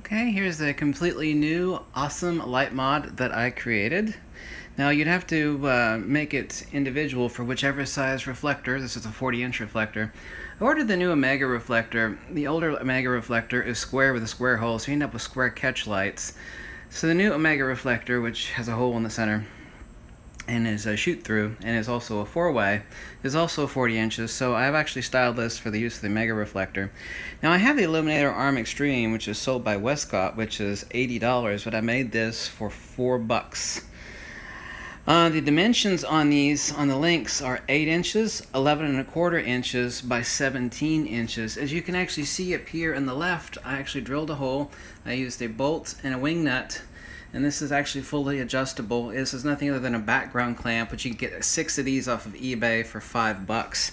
Okay, here's a completely new, awesome light mod that I created. Now you'd have to make it individual for whichever size reflector. This is a 40-inch reflector. I ordered the new Omega reflector. The older Omega reflector is square with a square hole, so you end up with square catch lights. So the new Omega reflector, which has a hole in the center and is a shoot-through and is also a 4-way, is also 40 inches, so I've actually styled this for the use of the Mega reflector. Now I have the Illuminator Arm Extreme, which is sold by Westcott, which is $80, but I made this for $4. The dimensions on these, on the links, are 8 inches, 11¼ inches by 17 inches. As you can actually see up here on the left, I actually drilled a hole. I used a bolt and a wing nut, and this is actually fully adjustable. This is nothing other than a background clamp, which you can get 6 of these off of eBay for $5.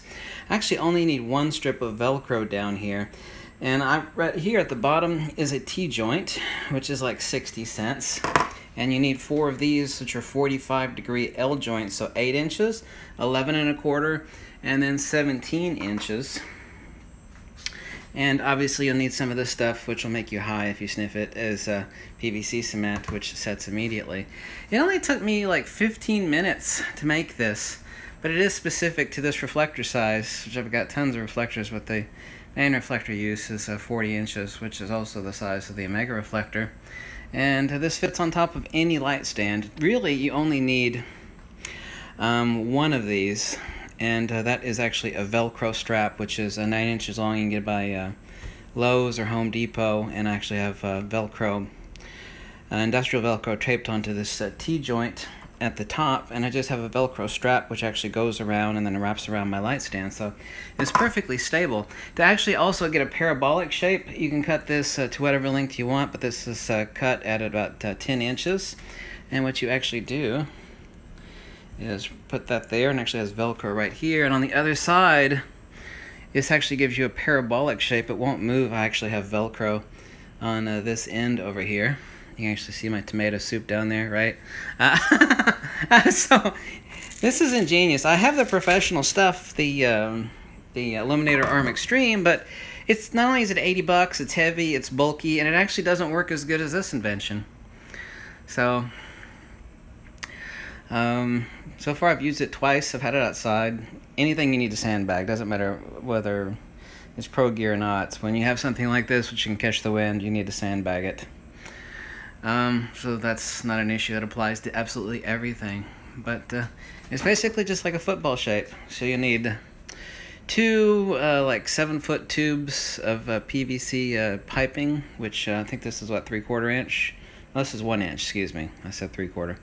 I actually only need one strip of Velcro down here. And right here at the bottom is a T-joint, which is like 60 cents. And you need 4 of these, which are 45-degree L joints, so 8 inches, 11¼ and then 17 inches. And obviously you'll need some of this stuff, which will make you high if you sniff it, as PVC cement, which sets immediately. It only took me like 15 minutes to make this, but it is specific to this reflector size, which I've got tons of reflectors, but the main reflector use is 40 inches, which is also the size of the Omega reflector. And this fits on top of any light stand. Really, you only need one of these. And that is actually a Velcro strap, which is 9 inches long. You can get by Lowe's or Home Depot, and I actually have Velcro, industrial Velcro taped onto this T-joint at the top, and I just have a Velcro strap which actually goes around and then wraps around my light stand, so it's perfectly stable. To actually also get a parabolic shape, you can cut this to whatever length you want, but this is cut at about 10 inches, and what you actually do is put that there, and actually has Velcro right here, and on the other side this actually gives you a parabolic shape. It won't move. I actually have Velcro on this end over here. You can actually see my tomato soup down there, right? So this is ingenious. I have the professional stuff, the Illuminator Arm Extreme, but it's not only is it $80, it's heavy, it's bulky, and it actually doesn't work as good as this invention. So so far I've used it twice. I've had it outside. Anything you need to sandbag, doesn't matter whether it's pro gear or not. When you have something like this which can catch the wind, you need to sandbag it. So that's not an issue. That applies to absolutely everything. But it's basically just like a football shape. So you need 2 like 7-foot tubes of PVC piping, which I think this is what, 3/4 inch? No, this is 1 inch, excuse me. I said 3/4.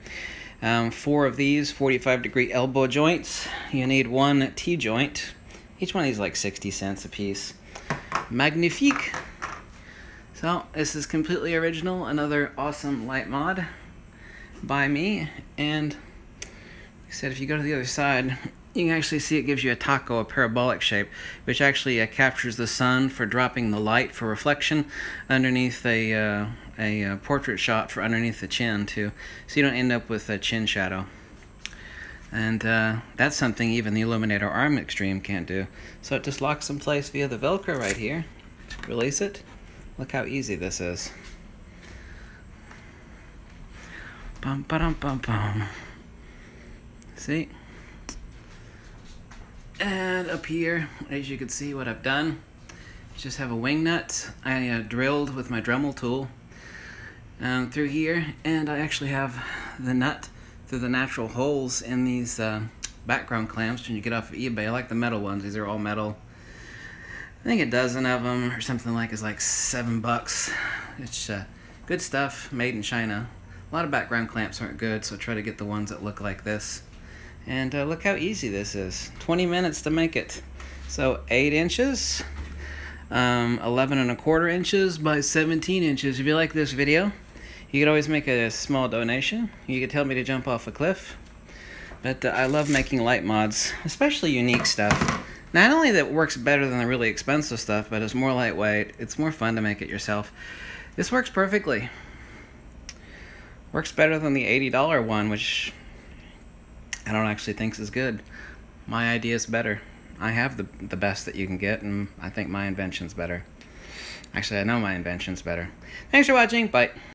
4 of these 45-degree elbow joints. You need 1 T-joint. Each one of these is like 60 cents a piece. Magnifique. So this is completely original, another awesome light mod by me. And like I said, if you go to the other side, you can actually see it gives you a taco, a parabolic shape, which actually captures the sun for dropping the light for reflection underneath a portrait shot for underneath the chin too, so you don't end up with a chin shadow. And that's something even the Illuminator Arm Extreme can't do. So it just locks in place via the Velcro right here. Release it. Look how easy this is. Bum ba dum bum bum. See? And up here, as you can see, what I've done is just have a wing nut. I drilled with my Dremel tool through here, and I actually have the nut through the natural holes in these background clamps when you get off of eBay. I like the metal ones. These are all metal. I think a dozen of them or something like is like $7. It's good stuff, made in China. A lot of background clamps aren't good, so try to get the ones that look like this. And look how easy this is. 20 minutes to make it. So 8 inches, 11¼ inches by 17 inches. If you like this video, you could always make a small donation. You could tell me to jump off a cliff. But I love making light mods, especially unique stuff. Not only that it works better than the really expensive stuff, but it's more lightweight. It's more fun to make it yourself. This works perfectly. Works better than the $80 one, which I don't actually think is good. My idea is better. I have the best that you can get, and I think my invention's better. Actually, I know my invention's better. Thanks for watching. Bye.